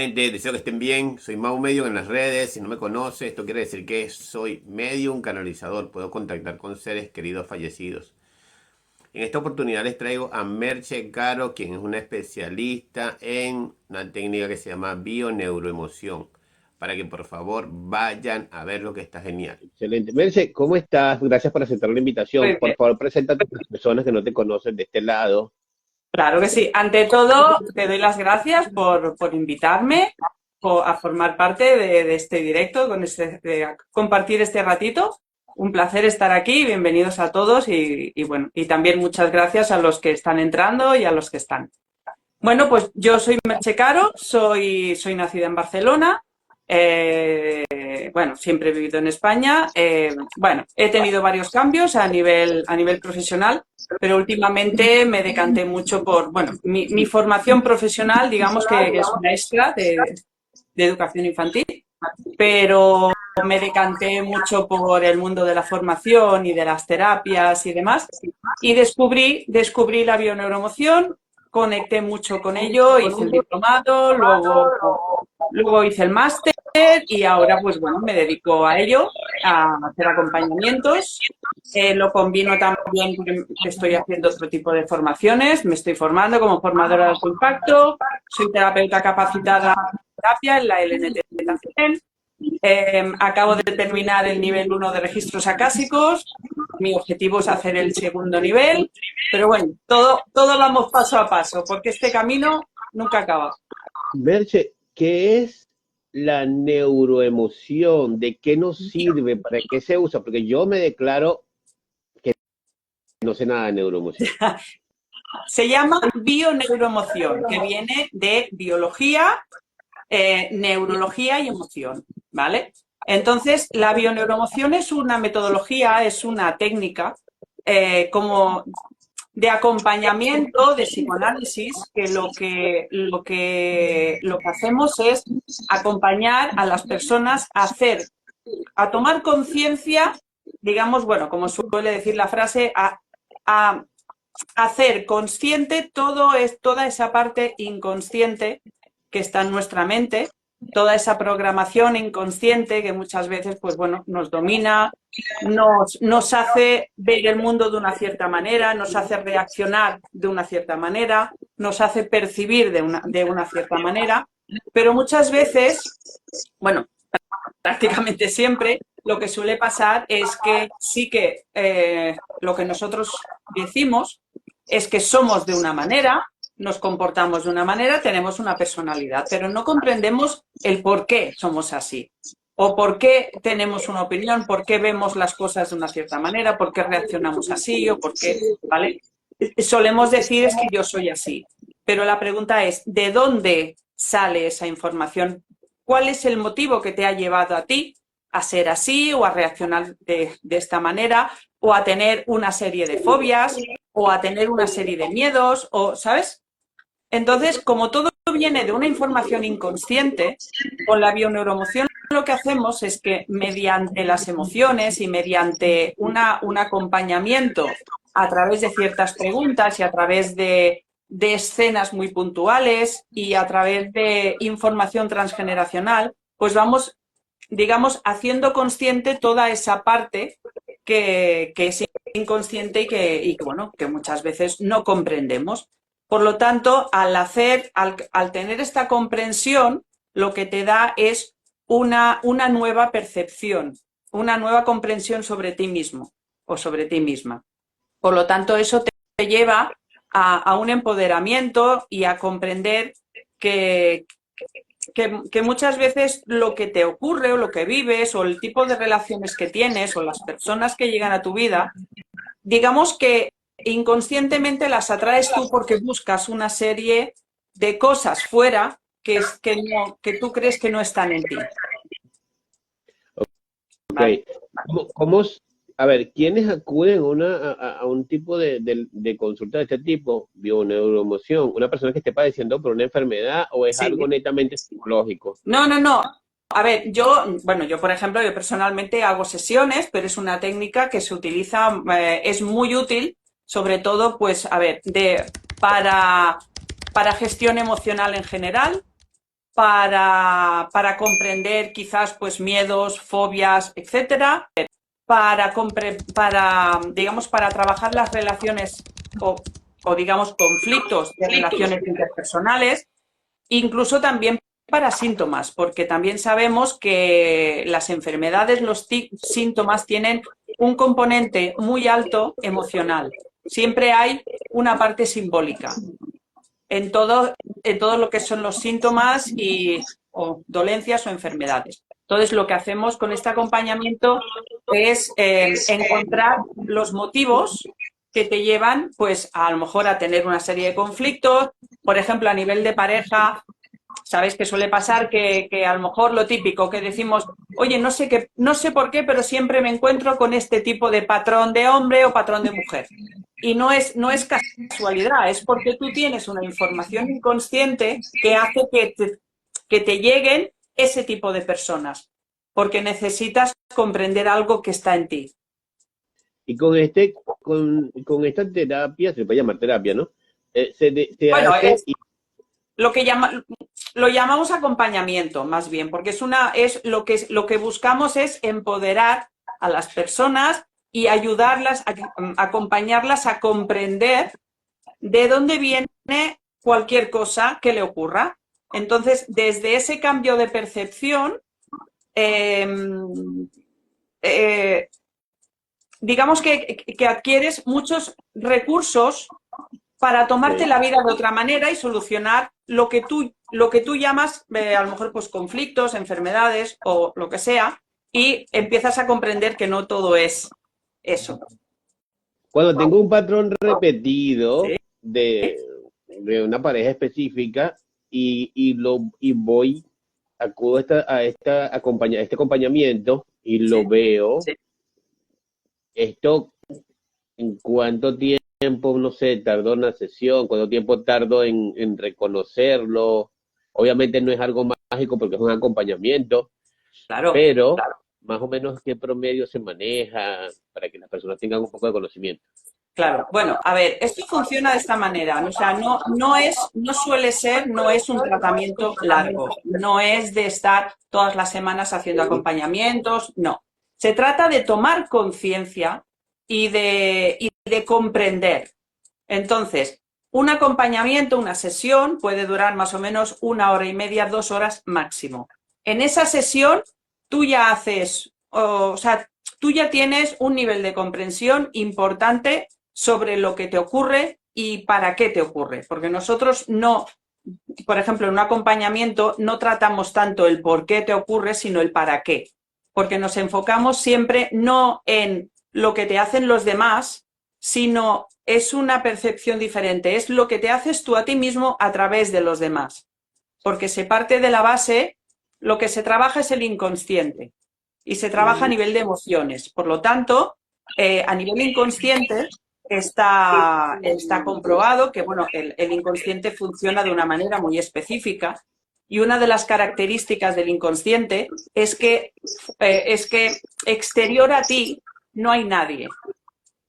gente, deseo que estén bien. Soy Mau Medium en las redes. Si no me conoce, esto quiere decir que soy medium canalizador. Puedo contactar con seres queridos fallecidos. En esta oportunidad les traigo a Merche Caro, quien es una especialista en una técnica que se llama bioneuroemoción. Para que por favor vayan a ver lo que está genial. Excelente. Merce, ¿cómo estás? Gracias por aceptar la invitación. Muy Por bien. favor, preséntate a las personas que no te conocen de este lado. Claro que sí. Ante todo, te doy las gracias por invitarme a formar parte de este directo, de compartir este ratito. Un placer estar aquí. Bienvenidos a todos y bueno, y también muchas gracias a los que están entrando y a los que están. Bueno, pues yo soy Merche Caro, soy nacida en Barcelona. Bueno, siempre he vivido en España. Bueno, he tenido varios cambios a nivel profesional, pero últimamente me decanté mucho por, bueno, mi formación profesional, digamos que es maestra de educación infantil, pero me decanté mucho por el mundo de la formación y de las terapias y demás, y descubrí la bioneuromoción, conecté mucho con ello, hice el diplomado, luego hice el máster y ahora pues bueno, me dedico a ello, a hacer acompañamientos. Lo combino también porque estoy haciendo otro tipo de formaciones, me estoy formando como formadora de alto impacto, soy terapeuta capacitada en terapia en la LNT también. Acabo de terminar el nivel 1 de registros acásicos. Mi objetivo es hacer el segundo nivel, pero bueno, todo vamos paso a paso, porque este camino nunca acaba. Merche, ¿qué es la neuroemoción? ¿De qué nos sirve? ¿Para qué se usa? Porque yo me declaro que no sé nada de neuroemoción. Se llama bioneuroemoción, que viene de biología, neurología y emoción, ¿vale? Entonces, la bioneuroemoción es una metodología, es una técnica como de acompañamiento, de psicoanálisis, que lo que hacemos es acompañar a las personas a tomar conciencia, digamos, bueno, como suele decir la frase, a hacer consciente toda esa parte inconsciente que está en nuestra mente, toda esa programación inconsciente que muchas veces, pues bueno, nos domina, nos hace ver el mundo de una cierta manera, nos hace reaccionar de una cierta manera, nos hace percibir de una cierta manera, pero muchas veces, bueno, prácticamente siempre, lo que suele pasar es que sí que lo que nosotros decimos es que somos de una manera, nos comportamos de una manera, tenemos una personalidad, pero no comprendemos el por qué somos así. O por qué tenemos una opinión, por qué vemos las cosas de una cierta manera, por qué reaccionamos así, o por qué, ¿vale? Solemos decir es que yo soy así, pero la pregunta es, ¿de dónde sale esa información? ¿Cuál es el motivo que te ha llevado a ti a ser así o a reaccionar de esta manera o a tener una serie de fobias o a tener una serie de miedos o, ¿sabes? Entonces, como todo viene de una información inconsciente, con la bioneuromoción lo que hacemos es que mediante las emociones y mediante un acompañamiento a través de ciertas preguntas y a través de escenas muy puntuales y a través de información transgeneracional, pues vamos, digamos, haciendo consciente toda esa parte que es inconsciente y que, bueno, que muchas veces no comprendemos. Por lo tanto, al tener esta comprensión, lo que te da es una nueva percepción, una nueva comprensión sobre ti mismo o sobre ti misma. Por lo tanto, eso te lleva a un empoderamiento y a comprender que, que muchas veces lo que te ocurre o lo que vives o el tipo de relaciones que tienes o las personas que llegan a tu vida, digamos que inconscientemente las atraes tú porque buscas una serie de cosas fuera que tú crees que no están en ti. Ok. ¿Vale? A ver, ¿quiénes acuden a un tipo de consulta de este tipo, bioneuroemoción? ¿Una persona que esté padeciendo por una enfermedad o es Sí. algo netamente psicológico? No, no, no. A ver, yo por ejemplo, yo personalmente hago sesiones, pero es una técnica que se utiliza, es muy útil, sobre todo, pues, a ver, para gestión emocional en general, para comprender quizás pues miedos, fobias, etcétera, digamos, para trabajar las relaciones o digamos conflictos de relaciones interpersonales, incluso también para síntomas, porque también sabemos que las enfermedades, los síntomas tienen un componente muy alto emocional. Siempre hay una parte simbólica en todo lo que son los síntomas o dolencias o enfermedades. Entonces, lo que hacemos con este acompañamiento es encontrar los motivos que te llevan, pues, a lo mejor a tener una serie de conflictos. Por ejemplo, a nivel de pareja, sabes que suele pasar que a lo mejor lo típico que decimos, oye, no sé por qué, pero siempre me encuentro con este tipo de patrón de hombre o patrón de mujer. Y no es casualidad, es porque tú tienes una información inconsciente que hace que te lleguen ese tipo de personas, porque necesitas comprender algo que está en ti. Y con esta terapia, se puede llamar terapia, ¿no? Bueno, hace lo llamamos acompañamiento, más bien, porque lo que buscamos es empoderar a las personas y ayudarlas, acompañarlas a comprender de dónde viene cualquier cosa que le ocurra. Entonces, desde ese cambio de percepción, digamos que adquieres muchos recursos para tomarte la vida de otra manera y solucionar lo que tú llamas, a lo mejor, pues conflictos, enfermedades o lo que sea, y empiezas a comprender que no todo es eso. Cuando tengo un patrón repetido ¿Sí? de una pareja específica y voy, acudo a este acompañamiento y lo veo, Sí. esto, ¿en cuánto tiempo, no sé, tardó una sesión? ¿Cuánto tiempo tardo en reconocerlo? Obviamente no es algo mágico porque es un acompañamiento, Claro. pero más o menos qué promedio se maneja para que las personas tengan un poco de conocimiento. Claro, bueno, a ver, esto funciona de esta manera, o sea, no es un tratamiento largo, no es de estar todas las semanas haciendo acompañamientos, no. Se trata de tomar conciencia y de comprender. Entonces, un acompañamiento, una sesión puede durar más o menos 1 hora y media, 2 horas máximo. En esa sesión tú ya haces, o sea, tú ya tienes un nivel de comprensión importante sobre lo que te ocurre y para qué te ocurre. Porque nosotros no, por ejemplo, en un acompañamiento no tratamos tanto el por qué te ocurre, sino el para qué. Porque nos enfocamos siempre no en lo que te hacen los demás, sino es una percepción diferente. Es lo que te haces tú a ti mismo a través de los demás. Porque se parte de la base, lo que se trabaja es el inconsciente y se trabaja a nivel de emociones. Por lo tanto, a nivel inconsciente está comprobado que bueno, el inconsciente funciona de una manera muy específica y una de las características del inconsciente es que exterior a ti no hay nadie.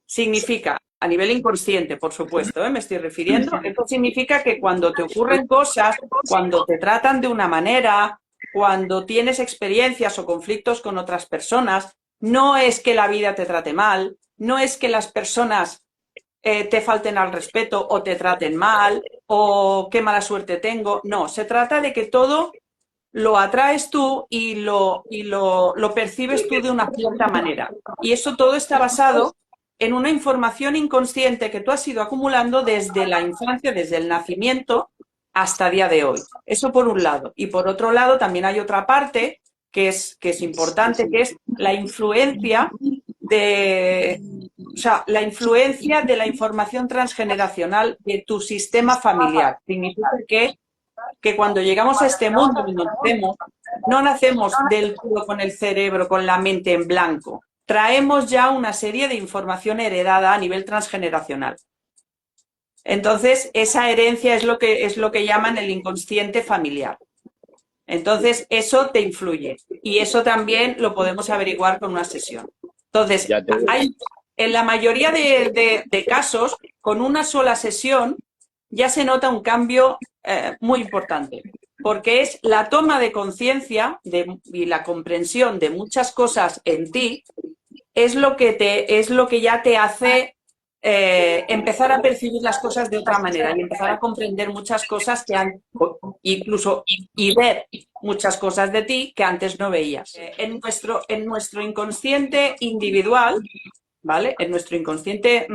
Significa, a nivel inconsciente, por supuesto, me estoy refiriendo, esto significa que cuando te ocurren cosas, cuando te tratan de una manera, cuando tienes experiencias o conflictos con otras personas, no es que la vida te trate mal, no es que las personas te falten al respeto o te traten mal o qué mala suerte tengo. No, se trata de que todo lo atraes tú y lo percibes tú de una cierta manera. Y eso todo está basado en una información inconsciente que tú has ido acumulando desde la infancia, desde el nacimiento hasta el día de hoy. Eso por un lado. Y por otro lado también hay otra parte que es importante, que es la influencia la influencia de la información transgeneracional de tu sistema familiar. Significa que cuando llegamos a este mundo y no nacemos del todo con el cerebro, con la mente en blanco. Traemos ya una serie de información heredada a nivel transgeneracional. Entonces, esa herencia es lo que llaman el inconsciente familiar. Entonces, eso te influye y eso también lo podemos averiguar con una sesión. Entonces, en la mayoría de casos, con una sola sesión ya se nota un cambio muy importante. porque es la toma de conciencia y la comprensión de muchas cosas en ti, es lo que ya te hace empezar a percibir las cosas de otra manera y empezar a comprender muchas cosas incluso y ver muchas cosas de ti que antes no veías. En nuestro inconsciente individual, ¿vale? En nuestro inconsciente,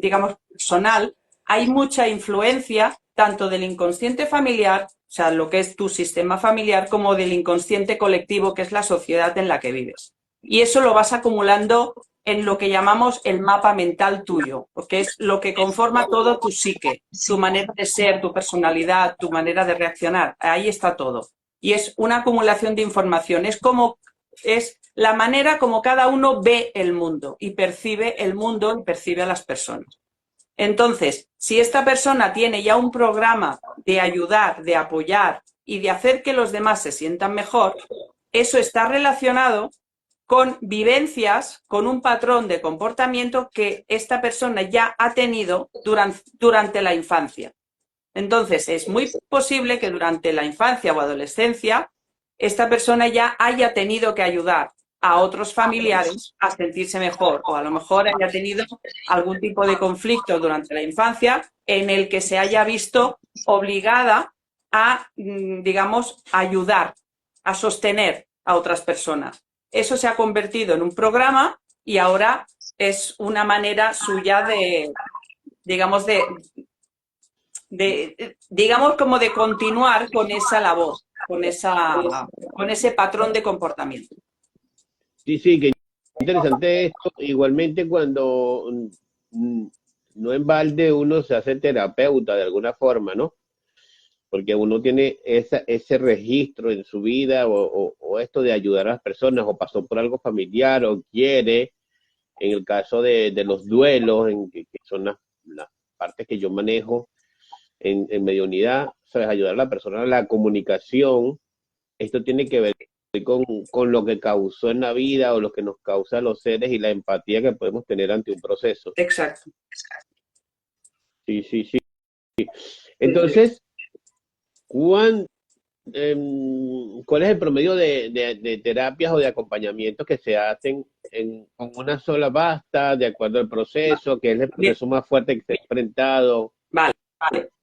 digamos, personal, hay mucha influencia tanto del inconsciente familiar, o sea, lo que es tu sistema familiar, como del inconsciente colectivo, que es la sociedad en la que vives. Y eso lo vas acumulando en lo que llamamos el mapa mental tuyo, porque es lo que conforma todo tu psique, tu manera de ser, tu personalidad, tu manera de reaccionar. Ahí está todo. Y es una acumulación de información. Es la manera como cada uno ve el mundo y percibe el mundo y percibe a las personas. Entonces, si esta persona tiene ya un programa de ayudar, de apoyar y de hacer que los demás se sientan mejor, eso está relacionado con vivencias, con un patrón de comportamiento que esta persona ya ha tenido durante la infancia. Entonces, es muy posible que durante la infancia o adolescencia esta persona ya haya tenido que ayudar a otros familiares a sentirse mejor, o a lo mejor haya tenido algún tipo de conflicto durante la infancia en el que se haya visto obligada a, digamos, ayudar, a sostener a otras personas. Eso se ha convertido en un programa y ahora es una manera suya de, digamos, digamos, como de continuar con esa labor, con ese patrón de comportamiento. Sí, sí, que interesante esto. Igualmente cuando no en balde uno se hace terapeuta de alguna forma, ¿no? Porque uno tiene ese registro en su vida o esto de ayudar a las personas o pasó por algo familiar o quiere, en el caso de los duelos, que son las partes que yo manejo en mediunidad, ¿sabes? Ayudar a la persona a la comunicación. Esto tiene que ver con lo que causó en la vida o lo que nos causa a los seres y la empatía que podemos tener ante un proceso. Exacto. Sí, sí, sí. Entonces, ¿cuál es el promedio de terapias o de acompañamientos que se hacen con una sola basta, de acuerdo al proceso, que es el proceso más fuerte que se ha enfrentado? Vale.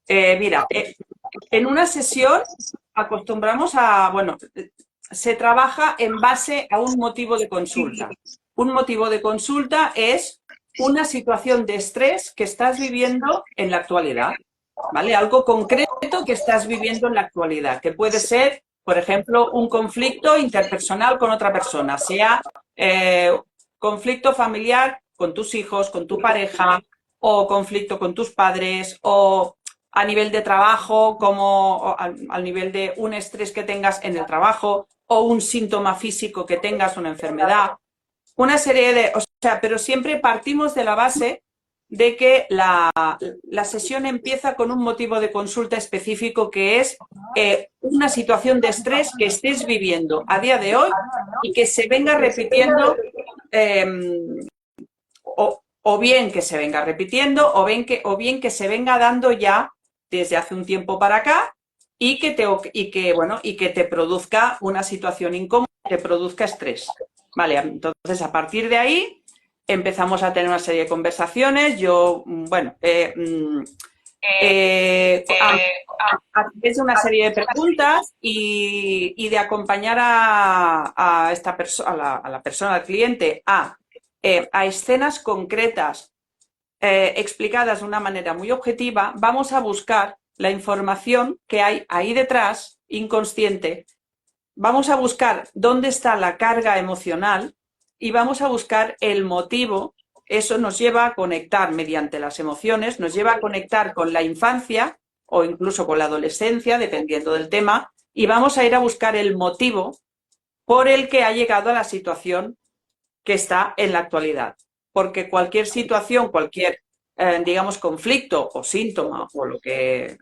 Mira, en una sesión acostumbramos a, bueno, se trabaja en base a un motivo de consulta. Un motivo de consulta es una situación de estrés que estás viviendo en la actualidad, ¿vale? Algo concreto que estás viviendo en la actualidad, que puede ser, por ejemplo, un conflicto interpersonal con otra persona, sea conflicto familiar con tus hijos, con tu pareja, o conflicto con tus padres, o a nivel de trabajo, como al nivel de un estrés que tengas en el trabajo, o un síntoma físico que tengas, una enfermedad. Una serie de... O sea, pero siempre partimos de la base de que la sesión empieza con un motivo de consulta específico que es una situación de estrés que estés viviendo a día de hoy y que se venga repitiendo o bien que se venga repitiendo o bien que se venga dando ya desde hace un tiempo para acá y que te produzca una situación incómoda, te produzca estrés. Vale, entonces a partir de ahí empezamos a tener una serie de conversaciones. Yo, bueno, a través de una serie de preguntas y de acompañar a esta persona, a la persona, al cliente, a escenas concretas explicadas de una manera muy objetiva, vamos a buscar la información que hay ahí detrás, inconsciente. Vamos a buscar dónde está la carga emocional y vamos a buscar el motivo. Eso nos lleva a conectar mediante las emociones, nos lleva a conectar con la infancia o incluso con la adolescencia, dependiendo del tema, y vamos a ir a buscar el motivo por el que ha llegado a la situación que está en la actualidad. Porque cualquier situación, cualquier, digamos, conflicto o síntoma o lo que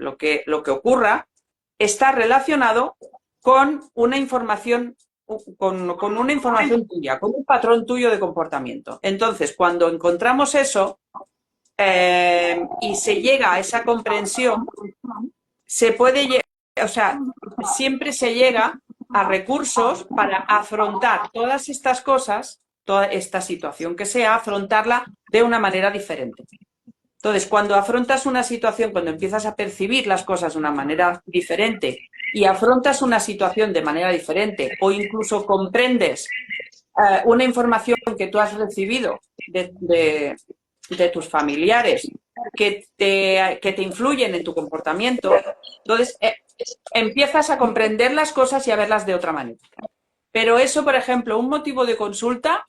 ocurra, está relacionado con una información, con una información tuya, con un patrón tuyo de comportamiento. Entonces, cuando encontramos eso y se llega a esa comprensión, se puede o sea, siempre se llega a recursos para afrontar todas estas cosas, toda esta situación que sea, afrontarla de una manera diferente. Entonces, cuando afrontas una situación, cuando empiezas a percibir las cosas de una manera diferente y afrontas una situación de manera diferente o incluso comprendes una información que tú has recibido de tus familiares que te influyen en tu comportamiento, entonces empiezas a comprender las cosas y a verlas de otra manera. Pero eso, por ejemplo, un motivo de consulta,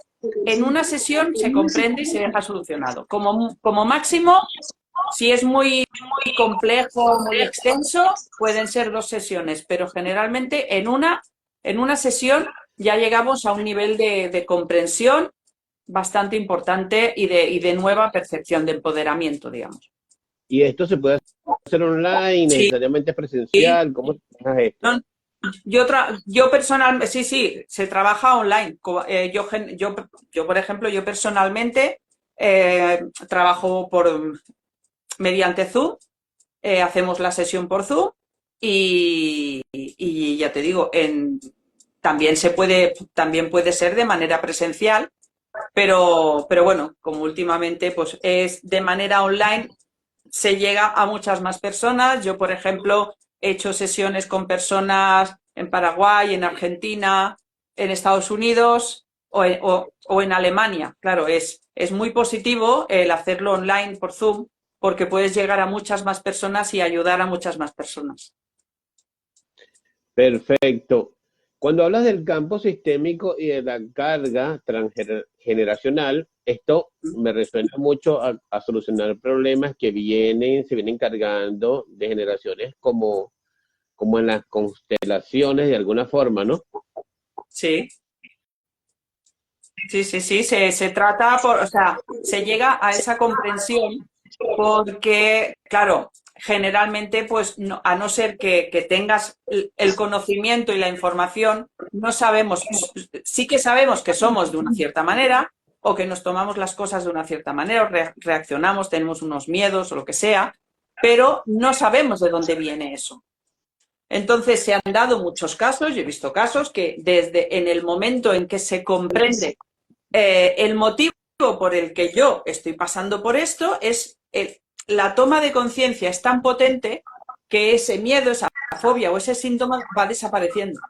en una sesión se comprende y se deja solucionado. Como máximo, si es muy complejo, muy extenso, pueden ser 2 sesiones, pero generalmente en una sesión ya llegamos a un nivel de comprensión bastante importante y de nueva percepción, de empoderamiento, digamos. ¿Y esto se puede hacer online, Sí. necesariamente presencial? ¿Cómo se hace esto? No, yo personalmente, sí, se trabaja online. Yo, por ejemplo, yo personalmente trabajo mediante Zoom, hacemos la sesión por Zoom y ya te digo, también puede ser de manera presencial, pero bueno, como últimamente pues es de manera online, se llega a muchas más personas. Yo, por ejemplo, he hecho sesiones con personas en Paraguay, en Argentina, en Estados Unidos o en Alemania. Claro, es muy positivo el hacerlo online por Zoom porque puedes llegar a muchas más personas y ayudar a muchas más personas. Perfecto. Cuando hablas del campo sistémico y de la carga transgeneracional, esto me resuena mucho a solucionar problemas que se vienen cargando de generaciones como en las constelaciones de alguna forma, ¿no? Sí. Sí, se trata o sea, se llega a esa comprensión porque, claro, generalmente, pues, a no ser que tengas el conocimiento y la información, no sabemos, sí que sabemos que somos de una cierta manera o que nos tomamos las cosas de una cierta manera, o reaccionamos, tenemos unos miedos o lo que sea, pero no sabemos de dónde viene eso. Entonces, se han dado muchos casos, yo he visto casos que desde en el momento en que se comprende el motivo por el que yo estoy pasando por esto es la toma de conciencia es tan potente que ese miedo, esa fobia o ese síntoma va desapareciendo.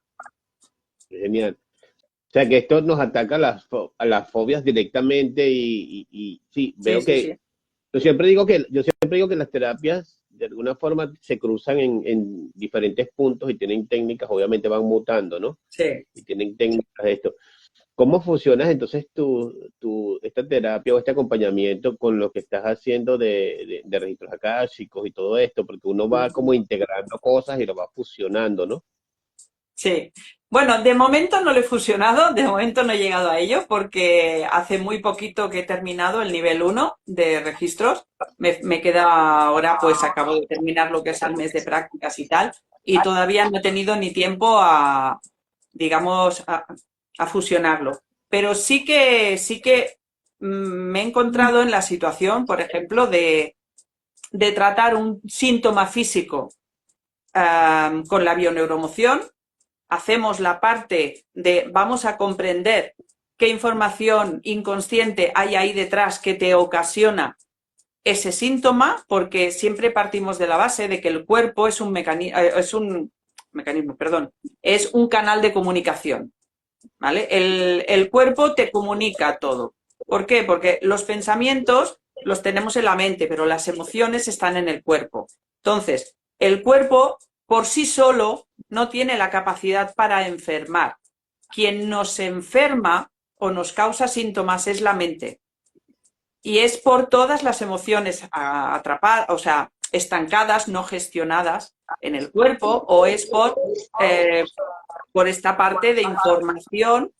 Genial. O sea que esto nos ataca a las fobias directamente y sí, veo Sí. yo siempre digo que las terapias de alguna forma se cruzan en diferentes puntos y tienen técnicas, obviamente van mutando, ¿no? Sí. Y tienen técnicas de esto. ¿Cómo funciona entonces esta terapia o este acompañamiento con lo que estás haciendo de registros akáshicos y todo esto? Porque uno va como integrando cosas y lo va fusionando, ¿no? Sí. Bueno, de momento no lo he fusionado, de momento no he llegado a ello porque hace muy poquito que he terminado el nivel 1 de registros. Me queda ahora, pues acabo de terminar lo que es el mes de prácticas y tal, y todavía no he tenido ni tiempo digamos, a fusionarlo. Pero sí que me he encontrado en la situación, por ejemplo, de tratar un síntoma físico con la bioneuromoción. Hacemos la parte de vamos a comprender qué información inconsciente hay ahí detrás que te ocasiona ese síntoma, porque siempre partimos de la base de que el cuerpo es un canal de comunicación, ¿vale? El cuerpo te comunica todo. ¿Por qué? Porque los pensamientos los tenemos en la mente, pero las emociones están en el cuerpo. Entonces, el cuerpo por sí solo no tiene la capacidad para enfermar. Quien nos enferma o nos causa síntomas es la mente. Y es por todas las emociones atrapadas, o sea, estancadas, no gestionadas en el cuerpo, o es por esta parte de información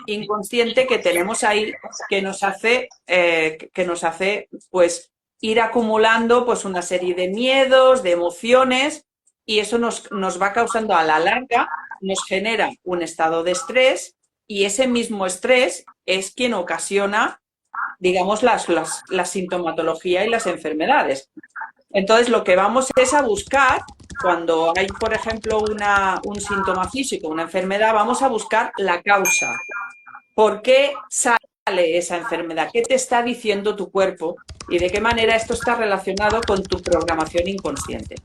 inconsciente que tenemos ahí que nos hace pues ir acumulando pues una serie de miedos, de emociones, y eso nos va causando a la larga, nos genera un estado de estrés, y ese mismo estrés es quien ocasiona, digamos, la sintomatología y las enfermedades. Entonces, lo que vamos es a buscar cuando hay, por ejemplo, un síntoma físico, una enfermedad, vamos a buscar la causa. ¿Por qué sale esa enfermedad? ¿Qué te está diciendo tu cuerpo? Y de qué manera esto está relacionado con tu programación inconsciente.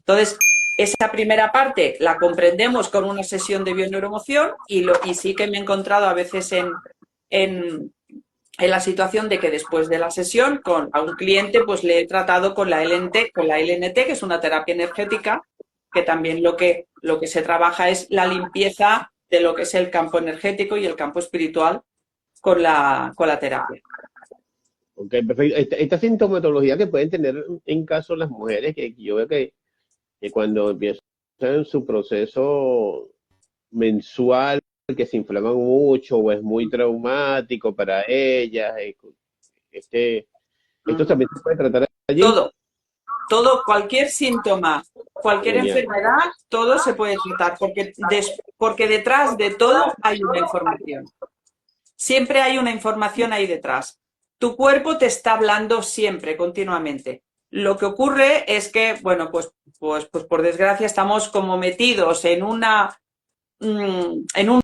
Entonces, esa primera parte la comprendemos con una sesión de bioneuromoción y sí que me he encontrado a veces en la situación de que después de la sesión a un cliente pues le he tratado con la LNT, que es una terapia energética, que también lo que se trabaja es la limpieza de lo que es el campo energético y el campo espiritual con la terapia. Ok, perfecto. Esta sintomatología que pueden tener en caso las mujeres, que yo veo que cuando empiezan su proceso mensual, que se inflaman mucho o es muy traumático para ellas, esto también se puede tratar allí. Todo, cualquier síntoma, cualquier Genial. enfermedad, todo se puede tratar, porque detrás de todo hay una información. Siempre hay una información ahí detrás. Tu cuerpo te está hablando siempre, continuamente. Lo que ocurre es que, bueno, pues por desgracia estamos como metidos en un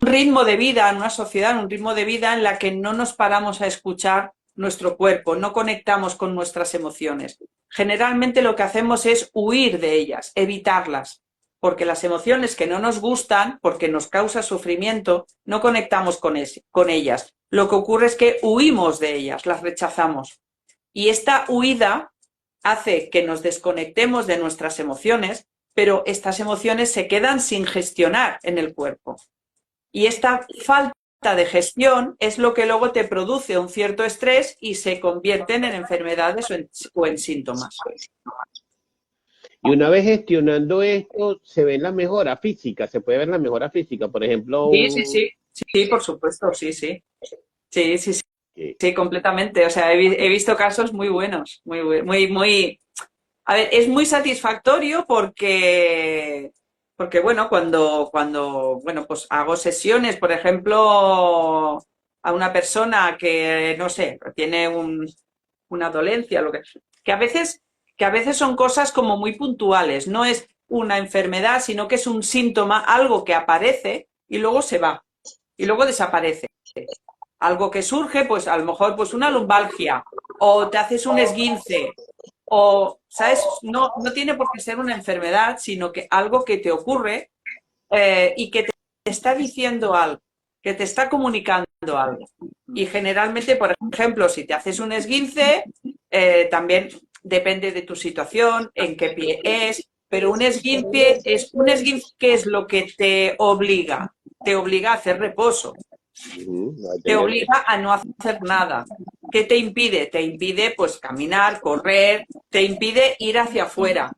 ritmo de vida, en una sociedad, en un ritmo de vida en la que no nos paramos a escuchar nuestro cuerpo, no conectamos con nuestras emociones. Generalmente lo que hacemos es huir de ellas, evitarlas, porque las emociones que no nos gustan, porque nos causa sufrimiento, no conectamos con ellas. Lo que ocurre es que huimos de ellas, las rechazamos. Y esta huida hace que nos desconectemos de nuestras emociones, pero estas emociones se quedan sin gestionar en el cuerpo. Y esta falta de gestión es lo que luego te produce un cierto estrés y se convierten en enfermedades o en síntomas. Y una vez gestionando esto, se ve la mejora física, se puede ver la mejora física, por ejemplo. Sí, por supuesto, sí, completamente. O sea, he visto casos muy buenos, muy. A ver, es muy satisfactorio porque bueno, cuando bueno, pues hago sesiones, por ejemplo, a una persona que, no sé, tiene una dolencia, que a veces son cosas como muy puntuales, no es una enfermedad, sino que es un síntoma, algo que aparece y luego se va, y luego desaparece. Algo que surge, pues a lo mejor pues una lumbalgia, o te haces un esguince, o, ¿sabes? No tiene por qué ser una enfermedad, sino que algo que te ocurre y que te está diciendo algo, que te está comunicando algo. Y generalmente, por ejemplo, si te haces un esguince, también depende de tu situación, en qué pie es, pero un esguince ¿qué es lo que te obliga? Te obliga a hacer reposo. Te obliga a no hacer nada. ¿Qué te impide? Te impide pues caminar, correr, te impide ir hacia afuera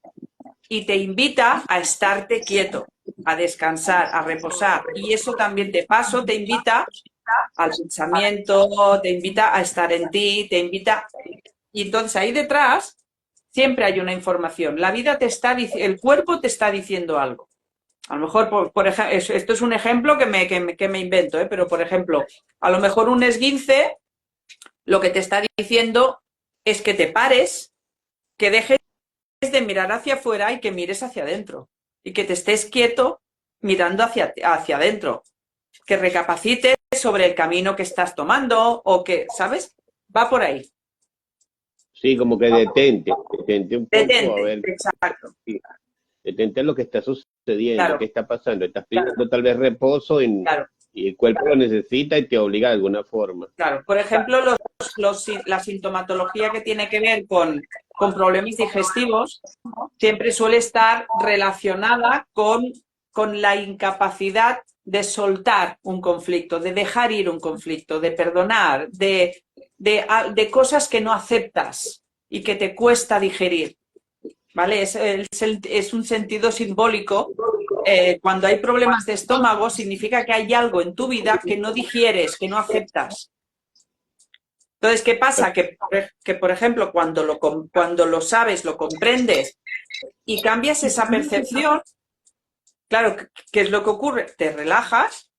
y te invita a estarte quieto, a descansar, a reposar. Y eso también de paso te invita al pensamiento, te invita a estar en ti, te invita. Y entonces ahí detrás siempre hay una información. La vida te está el cuerpo te está diciendo algo. A lo mejor, por ejemplo, esto es un ejemplo que me invento, pero por ejemplo, a lo mejor un esguince lo que te está diciendo es que te pares, que dejes de mirar hacia afuera y que mires hacia adentro. Y que te estés quieto mirando hacia adentro. Que recapacites sobre el camino que estás tomando o que, ¿sabes? Va por ahí. Sí, como que detente un poco, a ver. Exacto. Sí, detente lo que está sucediendo, Claro. qué está pasando. Estás pidiendo tal vez reposo y el cuerpo lo necesita y te obliga de alguna forma. Claro, por ejemplo, la sintomatología que tiene que ver con problemas digestivos siempre suele estar relacionada con la incapacidad de soltar un conflicto, de dejar ir un conflicto, de perdonar, de cosas que no aceptas y que te cuesta digerir. ¿Vale? Es un sentido simbólico. Cuando hay problemas de estómago, significa que hay algo en tu vida que no digieres, que no aceptas. Entonces, ¿qué pasa? Que por ejemplo, cuando lo sabes, lo comprendes y cambias esa percepción, claro, ¿qué es lo que ocurre? Te relajas,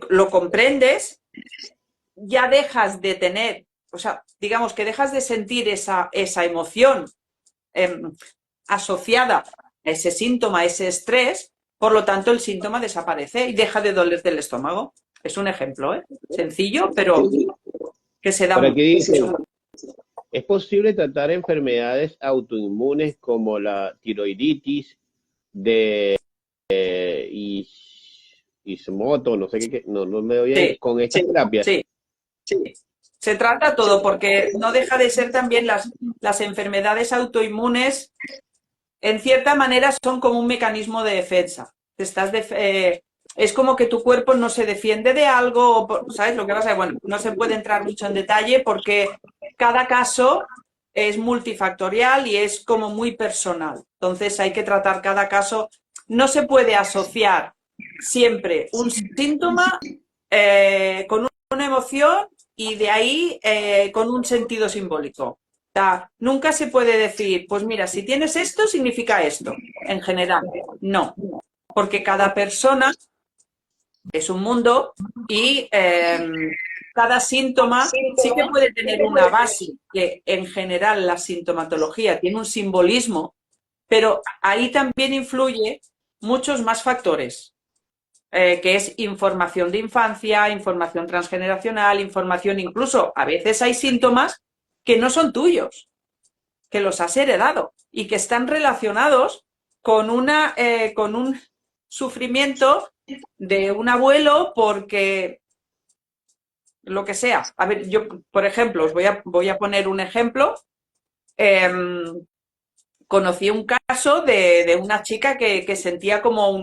lo comprendes, ya dejas de tener, o sea, digamos que dejas de sentir esa emoción asociada ese síntoma, ese estrés, por lo tanto el síntoma desaparece y deja de doler del estómago. Es un ejemplo, ¿eh? Sencillo, pero que se da Por aquí mucho. dice, ¿es posible tratar enfermedades autoinmunes como la tiroiditis de Ishimoto, no sé qué, no me doy bien, Sí, con estas terapias? sí, sí. Se trata todo porque no deja de ser también las enfermedades autoinmunes, en cierta manera son como un mecanismo de defensa. Es como que tu cuerpo no se defiende de algo, ¿sabes lo que pasa? Bueno, no se puede entrar mucho en detalle porque cada caso es multifactorial y es como muy personal. Entonces hay que tratar cada caso. No se puede asociar siempre un síntoma con una emoción y de ahí con un sentido simbólico. O sea, nunca se puede decir, pues mira, si tienes esto, significa esto, en general. No, porque cada persona es un mundo y cada síntoma sí que puede tener una base, que en general la sintomatología tiene un simbolismo, pero ahí también influye muchos más factores, que es información de infancia, información transgeneracional, información incluso, a veces hay síntomas que no son tuyos, que los has heredado y que están relacionados con un sufrimiento de un abuelo porque lo que sea. A ver, yo, por ejemplo, voy a poner un ejemplo. Eh, Conocí un caso de una chica que sentía como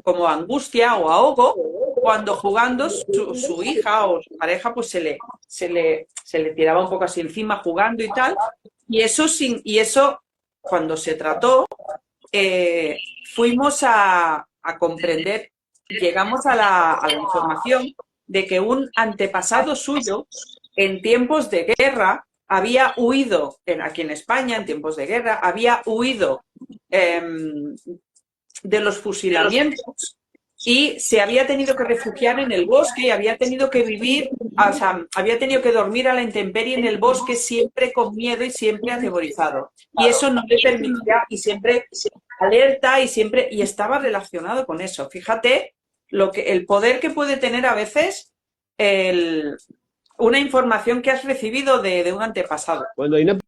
como angustia o ahogo cuando jugando su hija o su pareja pues se le tiraba un poco así encima jugando y tal. Y eso cuando se trató, eh, fuimos a comprender, llegamos a la información de que un antepasado suyo en tiempos de guerra había huido, aquí en España, en tiempos de guerra, había huido eh, de los fusilamientos y se había tenido que refugiar en el bosque y había tenido que vivir, o sea, había tenido que dormir a la intemperie en el bosque siempre con miedo y siempre atemorizado. Y eso no le permitía y siempre alerta y siempre, y estaba relacionado con eso. Fíjate el poder que puede tener a veces el, una información que has recibido de un antepasado. Cuando hay una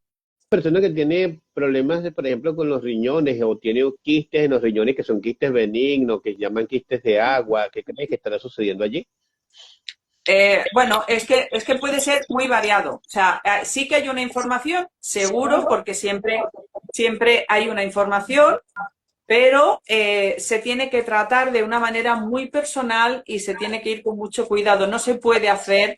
persona que tiene problemas, por ejemplo, con los riñones o tiene quistes en los riñones que son quistes benignos, que llaman quistes de agua, ¿qué crees que estará sucediendo allí? Bueno, es que puede ser muy variado. O sea, sí que hay una información, seguro, porque siempre hay una información, pero se tiene que tratar de una manera muy personal y se tiene que ir con mucho cuidado. No se puede hacer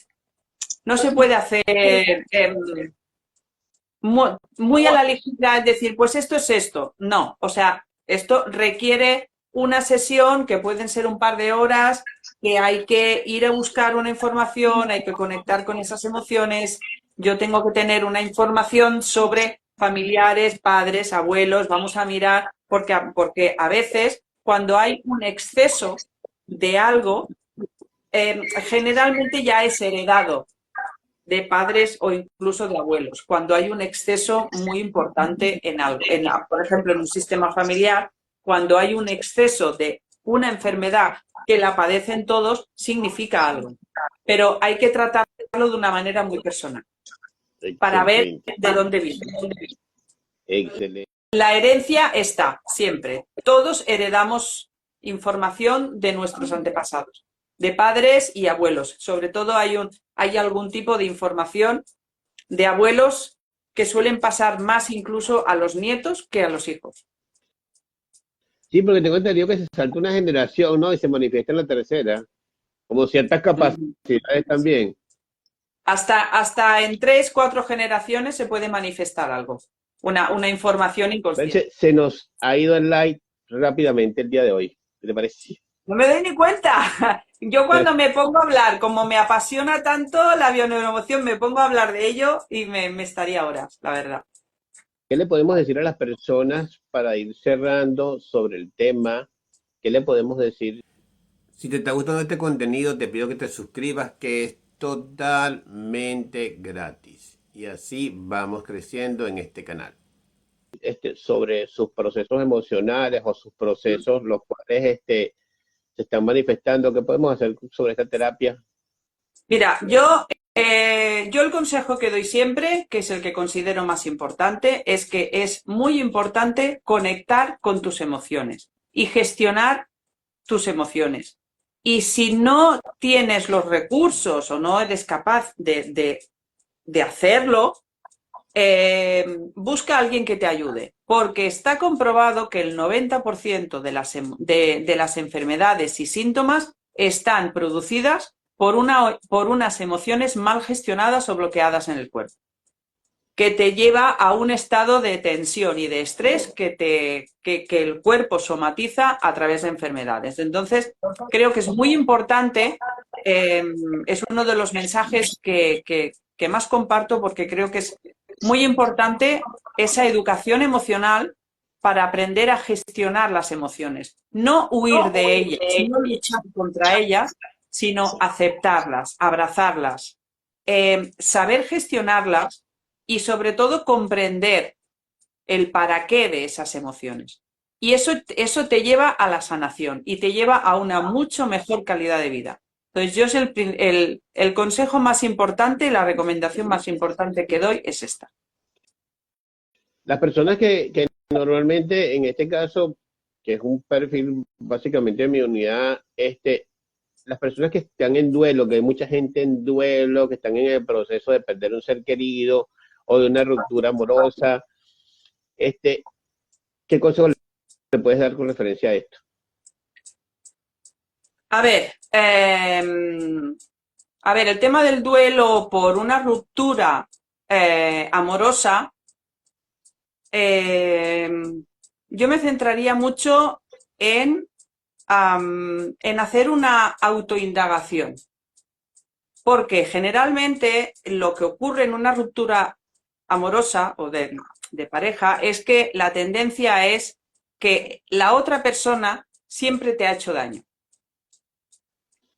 muy a la ligera, es decir, pues esto es esto. No, o sea, esto requiere una sesión que pueden ser un par de horas, que hay que ir a buscar una información, hay que conectar con esas emociones. Yo tengo que tener una información sobre familiares, padres, abuelos, vamos a mirar, porque a veces cuando hay un exceso de algo, generalmente ya es heredado de padres o incluso de abuelos, cuando hay un exceso muy importante en algo. Por ejemplo, en un sistema familiar, cuando hay un exceso de una enfermedad que la padecen todos, significa algo. Pero hay que tratarlo de una manera muy personal para ver Excelente, de dónde viene. excelente. La herencia está siempre. Todos heredamos información de nuestros antepasados, de padres y abuelos. Sobre todo hay algún tipo de información de abuelos que suelen pasar más incluso a los nietos que a los hijos. Sí, porque tengo entendido que se salta una generación, ¿no? Y se manifiesta en la tercera, como ciertas capacidades también. Hasta en 3, 4 generaciones se puede manifestar algo, una información inconsciente. Se nos ha ido el light rápidamente el día de hoy. ¿Qué te parece? No me doy ni cuenta. Yo cuando me pongo a hablar, como me apasiona tanto la bioneuroemoción, me pongo a hablar de ello y me estaría horas, la verdad. ¿Qué le podemos decir a las personas para ir cerrando sobre el tema? ¿Qué le podemos decir? Si te está gustando este contenido, te pido que te suscribas, que es totalmente gratis. Y así vamos creciendo en este canal. sobre sus procesos emocionales o sus procesos los cuales se están manifestando. ¿Qué podemos hacer sobre esta terapia? Mira, yo el consejo que doy siempre, que es el que considero más importante, es que es muy importante conectar con tus emociones y gestionar tus emociones. Y si no tienes los recursos o no eres capaz de hacerlo, busca a alguien que te ayude, porque está comprobado que el 90% de las enfermedades y síntomas están producidas por unas emociones mal gestionadas o bloqueadas en el cuerpo, que te lleva a un estado de tensión y de estrés que el cuerpo somatiza a través de enfermedades. Entonces, creo que es muy importante, es uno de los mensajes que más comparto, porque creo que es muy importante esa educación emocional para aprender a gestionar las emociones. No huir de ellas, no luchar contra ellas, sino aceptarlas, abrazarlas, saber gestionarlas y sobre todo comprender el para qué de esas emociones. Y eso te lleva a la sanación y te lleva a una mucho mejor calidad de vida. Entonces yo es el consejo más importante, la recomendación más importante que doy es esta. Las personas que normalmente, en este caso, que es un perfil básicamente de mi unidad, las personas que están en duelo, que hay mucha gente en duelo, que están en el proceso de perder un ser querido o de una ruptura amorosa, ¿qué consejo le puedes dar con referencia a esto? A ver, el tema del duelo por una ruptura amorosa, yo me centraría mucho en hacer una autoindagación. Porque generalmente lo que ocurre en una ruptura amorosa o de pareja es que la tendencia es que la otra persona siempre te ha hecho daño.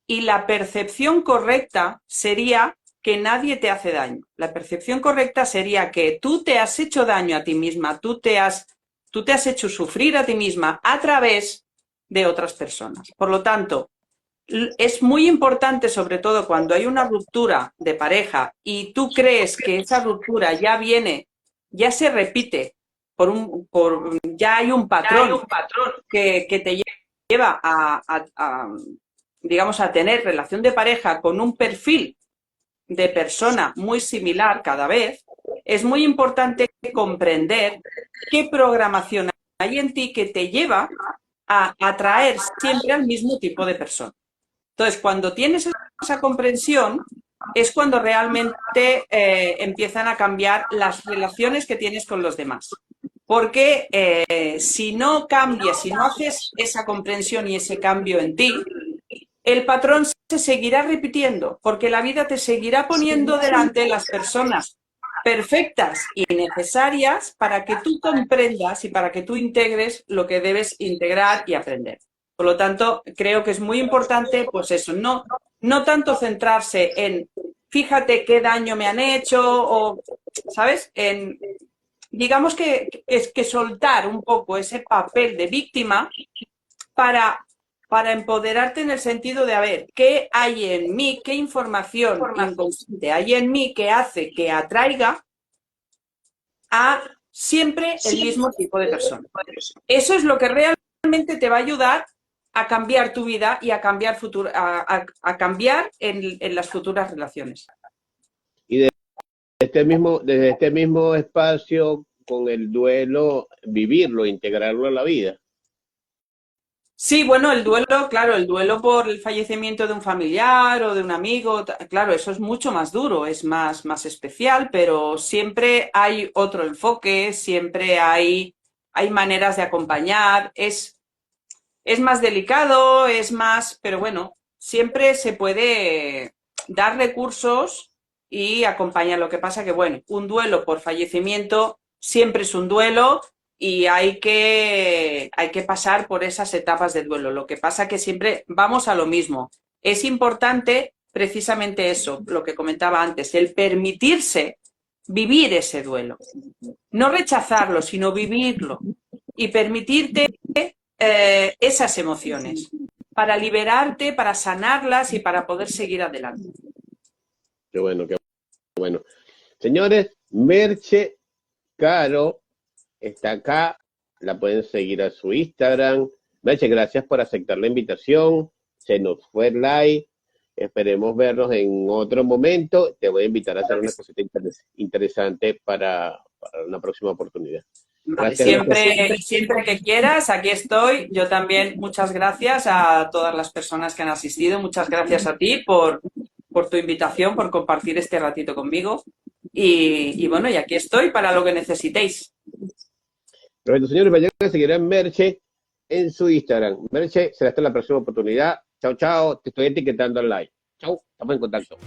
Y la percepción correcta sería que nadie te hace daño. La percepción correcta sería que tú te has hecho daño a ti misma, tú te has hecho sufrir a ti misma a través de otras personas. Por lo tanto, es muy importante, sobre todo cuando hay una ruptura de pareja y tú crees que esa ruptura ya se repite, ya hay un patrón que te lleva digamos, a tener relación de pareja con un perfil de persona muy similar cada vez, es muy importante comprender qué programación hay en ti que te lleva a atraer siempre al mismo tipo de persona. Entonces, cuando tienes esa comprensión, es cuando realmente empiezan a cambiar las relaciones que tienes con los demás. Porque si no cambias, si no haces esa comprensión y ese cambio en ti, el patrón se seguirá repitiendo, porque la vida te seguirá poniendo delante las personas perfectas y necesarias para que tú comprendas y para que tú integres lo que debes integrar y aprender. Por lo tanto, creo que es muy importante, pues eso, no tanto centrarse en fíjate qué daño me han hecho o, ¿sabes? Digamos que es que soltar un poco ese papel de víctima para empoderarte en el sentido de, a ver, ¿qué hay en mí, qué información inconsciente hay en mí que hace que atraiga a siempre el mismo tipo de persona? Eso es lo que realmente te va a ayudar a cambiar tu vida y a cambiar, a cambiar en las futuras relaciones. Y desde este mismo espacio, con el duelo, vivirlo, integrarlo a la vida. Sí, bueno, el duelo, claro, el duelo por el fallecimiento de un familiar o de un amigo, claro, eso es mucho más duro, es más especial, pero siempre hay otro enfoque, siempre hay maneras de acompañar, es más delicado, pero bueno, siempre se puede dar recursos y acompañar. Lo que pasa que, bueno, un duelo por fallecimiento siempre es un duelo y hay que pasar por esas etapas de duelo. Lo que pasa que siempre vamos a lo mismo. Es importante precisamente eso, lo que comentaba antes, el permitirse vivir ese duelo. No rechazarlo, sino vivirlo y permitirte esas emociones para liberarte, para sanarlas y para poder seguir adelante. Qué bueno, qué bueno. Señores, Merche Caro está acá, la pueden seguir a su Instagram. Merche, gracias por aceptar la invitación. Se nos fue el live. Esperemos vernos en otro momento. Te voy a invitar a hacer una cosita interesante para una próxima oportunidad. Vale, Gracias. siempre que quieras, aquí estoy. Yo también, muchas gracias a todas las personas que han asistido. Muchas gracias a ti por tu invitación, por compartir este ratito conmigo. Y bueno, y aquí estoy para lo que necesitéis. Perfecto, señores, vayan a seguir a Merche en su Instagram. Merche, será hasta la próxima oportunidad. Chao, chao. Te estoy etiquetando al live. Chao, estamos en contacto.